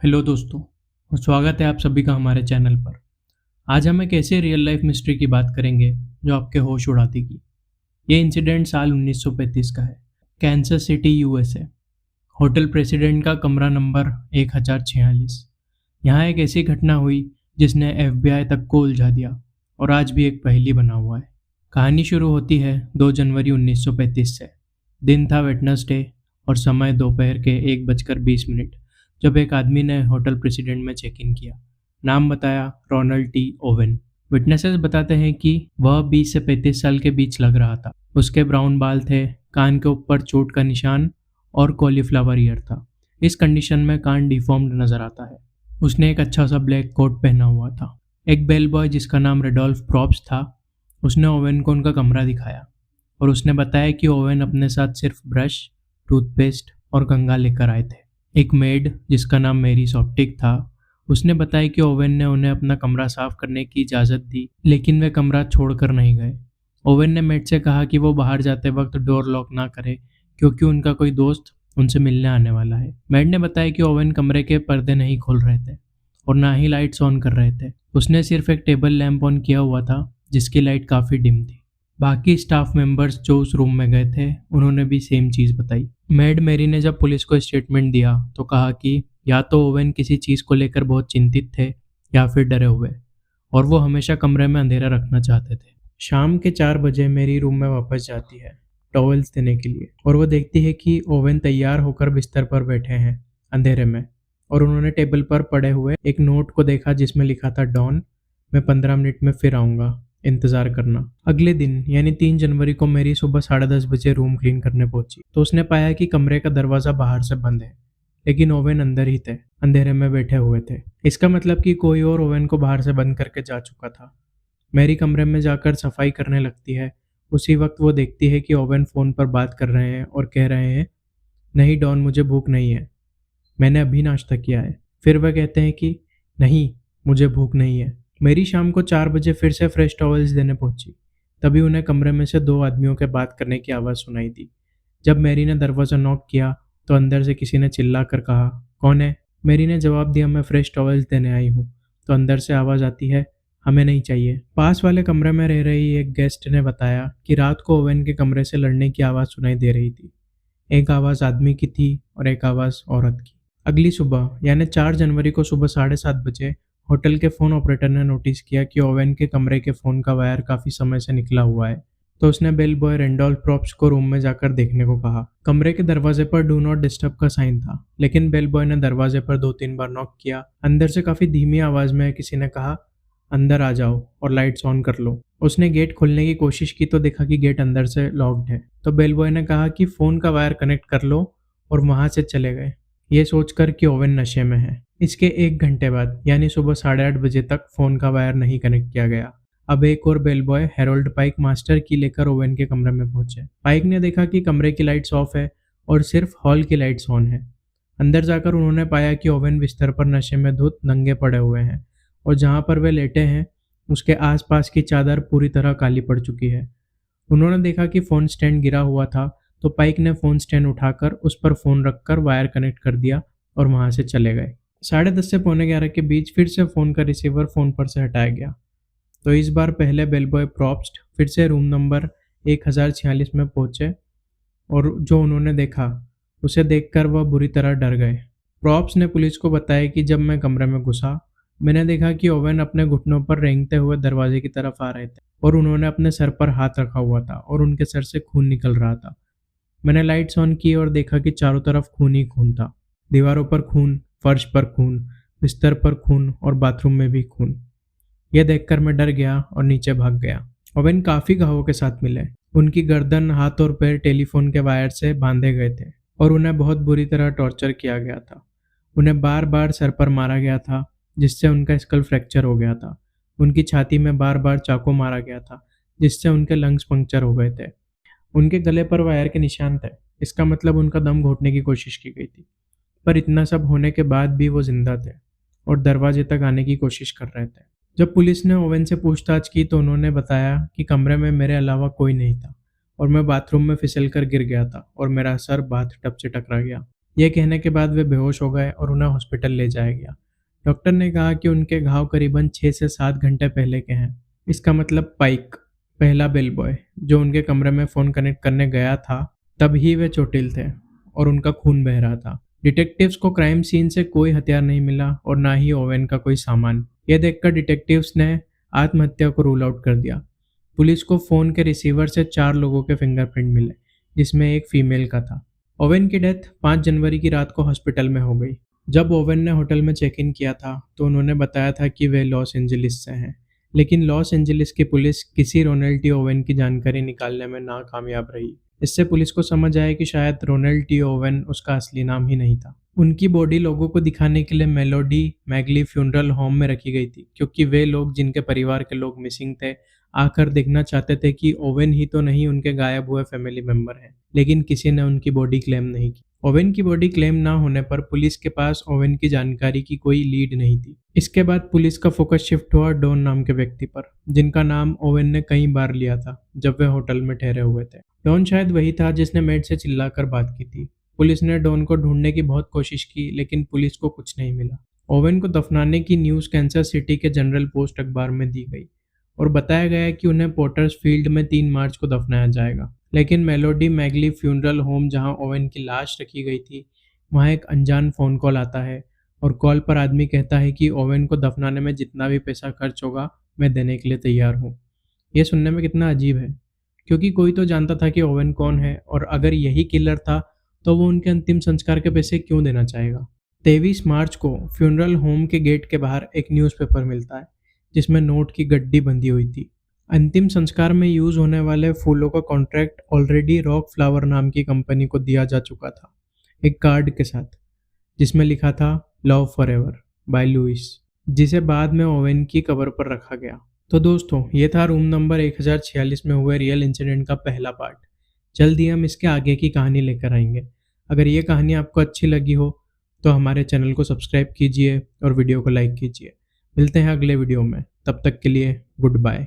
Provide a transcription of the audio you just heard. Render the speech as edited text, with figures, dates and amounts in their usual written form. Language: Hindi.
हेलो दोस्तों और स्वागत है आप सभी का हमारे चैनल पर। आज हम एक ऐसे रियल लाइफ मिस्ट्री की बात करेंगे जो आपके होश उड़ा देगी। ये इंसिडेंट साल 1935 का है। Kansas city USA. Hotel president का कमरा नंबर 1046। यहाँ एक ऐसी घटना हुई जिसने एफबीआई तक को उलझा दिया और आज भी एक पहेली बना हुआ है। कहानी शुरू होती है 2 जनवरी 1935 से। दिन था वेडनेसडे और समय दोपहर के 1:20 जब एक आदमी ने होटल प्रेसिडेंट में चेक इन किया। नाम बताया रोनाल्ड टी ओवेन। विटनेसेस बताते हैं कि वह 20 से 35 साल के बीच लग रहा था। उसके ब्राउन बाल थे, कान के ऊपर चोट का निशान और कॉलीफ्लावर ईयर था। इस कंडीशन में कान डिफॉर्म्ड नजर आता है। उसने एक अच्छा सा ब्लैक कोट पहना हुआ था। एक बेल बॉय जिसका नाम रेडोल्फ प्रॉप्स था, उसने ओवेन को उनका कमरा दिखाया और उसने बताया कि ओवेन अपने साथ सिर्फ ब्रश, टूथपेस्ट और कंघा लेकर आए थे। एक मेड जिसका नाम मेरी सॉप्टिक था, उसने बताया कि ओवेन ने उन्हें अपना कमरा साफ करने की इजाज़त दी, लेकिन वे कमरा छोड़कर नहीं गए। ओवेन ने मेड से कहा कि वो बाहर जाते वक्त डोर लॉक ना करे क्योंकि उनका कोई दोस्त उनसे मिलने आने वाला है। मेड ने बताया कि ओवेन कमरे के पर्दे नहीं खोल रहे थे और ना ही लाइट्स ऑन कर रहे थे। उसने सिर्फ एक टेबल लैंप ऑन किया हुआ था जिसकी लाइट काफ़ी डिम थी। बाकी स्टाफ मेंबर्स जो उस रूम में गए थे उन्होंने भी सेम चीज़ बताई। मेड मेरी ने जब पुलिस को स्टेटमेंट दिया तो कहा कि या तो ओवेन किसी चीज़ को लेकर बहुत चिंतित थे या फिर डरे हुए, और वो हमेशा कमरे में अंधेरा रखना चाहते थे। शाम के 4 बजे मेरी रूम में वापस जाती है टॉवेल्स देने के लिए, और वो देखती है कि ओवेन तैयार होकर बिस्तर पर बैठे हैं अंधेरे में, और उन्होंने टेबल पर पड़े हुए एक नोट को देखा जिसमें लिखा था डॉन, मैं 15 मिनट में फिर आऊँगा, इंतज़ार करना। अगले दिन यानी 3 जनवरी को मेरी सुबह 10:30 बजे रूम क्लीन करने पहुंची तो उसने पाया कि कमरे का दरवाज़ा बाहर से बंद है, लेकिन ओवेन अंदर ही थे, अंधेरे में बैठे हुए थे। इसका मतलब कि कोई और ओवेन को बाहर से बंद करके जा चुका था। मेरी कमरे में जाकर सफाई करने लगती है। उसी वक्त वो देखती है कि ओवेन फ़ोन पर बात कर रहे हैं और कह रहे हैं, नहीं डॉन, मुझे भूख नहीं है, मैंने अभी नाश्ता किया है। फिर वह कहते हैं कि नहीं, मुझे भूख नहीं है। मेरी शाम को 4 बजे फिर से फ्रेश टॉवल्स देने पहुंची। तभी उन्हें कमरे में से 2 आदमियों के बात करने की आवाज़ सुनाई दी। जब मैरी ने दरवाज़ा नॉक किया तो अंदर से किसी ने चिल्ला कर कहा, कौन है? मैरी ने जवाब दिया, मैं फ्रेश टॉवल्स देने आई हूँ। तो अंदर से आवाज़ आती है, हमें नहीं चाहिए। पास वाले कमरे में रह रही एक गेस्ट ने बताया कि रात को ओवेन के कमरे से लड़ने की आवाज़ सुनाई दे रही थी। एक आवाज़ आदमी की थी और एक आवाज़ औरत की। अगली सुबह यानी 4 जनवरी को सुबह 7:30 बजे होटल के फ़ोन ऑपरेटर ने नोटिस किया कि ओवेन के कमरे के फ़ोन का वायर काफ़ी समय से निकला हुआ है। तो उसने बेल बॉय रेंडोल्फ प्रॉप्स को रूम में जाकर देखने को कहा। कमरे के दरवाजे पर डू नॉट डिस्टर्ब का साइन था, लेकिन बेल बॉय ने दरवाजे पर 2-3 बार नॉक किया। अंदर से काफ़ी धीमी आवाज़ में किसी ने कहा, अंदर आ जाओ और लाइट्स ऑन कर लो। उसने गेट खोलने की कोशिश की तो देखा कि गेट अंदर से लॉक्ड है। तो बेल बॉय ने कहा कि फ़ोन का वायर कनेक्ट कर लो और वहाँ से चले गए, ये सोचकर कि ओवेन नशे में है। इसके 1 घंटे बाद यानी सुबह 8:30 बजे तक फ़ोन का वायर नहीं कनेक्ट किया गया। अब एक और बेल बॉय हैरोल्ड पाइक मास्टर की लेकर ओवेन के कमरे में पहुंचे। पाइक ने देखा कि कमरे की लाइट्स ऑफ है और सिर्फ हॉल की लाइट्स ऑन है। अंदर जाकर उन्होंने पाया कि ओवेन बिस्तर पर नशे में धुत नंगे पड़े हुए हैं और जहाँ पर वे लेटे हैं उसके आसपास की चादर पूरी तरह काली पड़ चुकी है। उन्होंने देखा कि फ़ोन स्टैंड गिरा हुआ था, तो पाइक ने फ़ोन स्टैंड उठाकर उस पर फ़ोन रखकर वायर कनेक्ट कर दिया और वहाँ से चले गए। 10:30 से 11:45 के बीच फिर से फ़ोन का रिसीवर फ़ोन पर से हटाया गया। तो इस बार पहले बेल बॉय प्रॉप्स्ट फिर से रूम नंबर 1046 में पहुंचे और जो उन्होंने देखा उसे देखकर वह बुरी तरह डर गए। प्रॉप्स ने पुलिस को बताया कि जब मैं कमरे में घुसा, मैंने देखा कि ओवेन अपने घुटनों पर रेंगते हुए दरवाजे की तरफ आ रहे थे और उन्होंने अपने सर पर हाथ रखा हुआ था और उनके सर से खून निकल रहा था। मैंने लाइट्स ऑन की और देखा कि चारों तरफ खून ही खून था। दीवारों पर खून, फर्श पर खून, बिस्तर पर खून और बाथरूम में भी खून। यह देखकर मैं डर गया और नीचे भाग गया। ओवेन काफ़ी घावों के साथ मिले। उनकी गर्दन, हाथ और पैर टेलीफोन के वायर से बांधे गए थे और उन्हें बहुत बुरी तरह टॉर्चर किया गया था। उन्हें बार बार सर पर मारा गया था जिससे उनका स्कल फ्रैक्चर हो गया था। उनकी छाती में बार बार चाकू मारा गया था जिससे उनके लंग्स पंक्चर हो गए थे। उनके गले पर वायर के निशान थे, इसका मतलब उनका दम घोटने की कोशिश की गई थी। पर इतना सब होने के बाद भी वो जिंदा थे और दरवाजे तक आने की कोशिश कर रहे थे। जब पुलिस ने ओवेन से पूछताछ की तो उन्होंने बताया कि कमरे में मेरे अलावा कोई नहीं था और मैं बाथरूम में फिसल कर गिर गया था और मेरा सर बाथ टब से टकरा गया। यह कहने के बाद वे बेहोश हो गए और उन्हें हॉस्पिटल ले जाया गया। डॉक्टर ने कहा कि उनके घाव करीबन 6 से 7 घंटे पहले के हैं। इसका मतलब पाइक, पहला बेल बॉय, जो उनके कमरे में फ़ोन कनेक्ट करने गया था, तब ही वे चोटिल थे और उनका खून बह रहा था। डिटेक्टिव्स को क्राइम सीन से कोई हथियार नहीं मिला और ना ही ओवेन का कोई सामान। यह देखकर डिटेक्टिव्स ने आत्महत्या को रूल आउट कर दिया। पुलिस को फ़ोन के रिसीवर से 4 लोगों के फिंगरप्रिंट मिले, जिसमें एक फीमेल का था। ओवेन की डेथ 5 जनवरी की रात को हॉस्पिटल में हो गई। जब ओवेन ने होटल में चेक इन किया था, तो उन्होंने बताया था कि वे लॉस एंजलिस से हैं। लेकिन लॉस एंजलिस की पुलिस किसी रोनेल्ड टी ओवेन की जानकारी निकालने में नाकामयाब रही। इससे पुलिस को समझ आया कि शायद रोनेल्ड टी ओवेन उसका असली नाम ही नहीं था। उनकी बॉडी लोगों को दिखाने के लिए मेलोडी मैगली फ्यूनरल होम में रखी गई थी, क्योंकि वे लोग जिनके परिवार के लोग मिसिंग थे आकर देखना चाहते थे कि ओवेन ही तो नहीं उनके गायब हुए फैमिली मेंबर हैं। लेकिन किसी ने उनकी बॉडी क्लेम नहीं की। ओवेन की बॉडी क्लेम ना होने पर पुलिस के पास ओवेन की जानकारी की कोई लीड नहीं थी। इसके बाद पुलिस का फोकस शिफ्ट हुआ डॉन नाम के व्यक्ति पर, जिनका नाम ओवेन ने कई बार लिया था जब वे होटल में ठहरे हुए थे। डॉन शायद वही था जिसने मेड से चिल्लाकर बात की थी। पुलिस ने डॉन को ढूंढने की बहुत कोशिश की, लेकिन पुलिस को कुछ नहीं मिला। ओवेन को दफनाने की न्यूज़ कैंसस सिटी के जनरल पोस्ट अखबार में दी गई और बताया गया कि उन्हें पोर्टर्स फील्ड में 3 मार्च को दफनाया जाएगा। लेकिन मेलोडी मैगली फ्यूनरल होम, जहां ओवेन की लाश रखी गई थी, वहां एक अनजान फ़ोन कॉल आता है और कॉल पर आदमी कहता है कि ओवेन को दफनाने में जितना भी पैसा खर्च होगा, मैं देने के लिए तैयार हूँ। ये सुनने में कितना अजीब है, क्योंकि कोई तो जानता था कि ओवेन कौन है, और अगर यही किलर था, तो वो उनके अंतिम संस्कार के पैसे क्यों देना चाहेगा। 23 मार्च को फ्यूनरल होम के गेट के बाहर एक न्यूज़पेपर मिलता है, जिसमें नोट की गड्डी बंधी हुई थी। अंतिम संस्कार में यूज होने वाले फूलों का कॉन्ट्रैक्ट ऑलरेडी रॉक फ्लावर नाम की कंपनी को दिया जा चुका था, एक कार्ड के साथ, जिसमें लिखा था लव फॉरएवर बाय लुइस, जिसे बाद में ओवेन की कवर पर रखा गया। तो दोस्तों, ये था रूम नंबर 1046 में हुए रियल इंसिडेंट का पहला पार्ट। जल्द ही हम इसके आगे की कहानी लेकर आएंगे। अगर ये कहानी आपको अच्छी लगी हो तो हमारे चैनल को सब्सक्राइब कीजिए और वीडियो को लाइक कीजिए। मिलते हैं अगले वीडियो में, तब तक के लिए गुड बाय।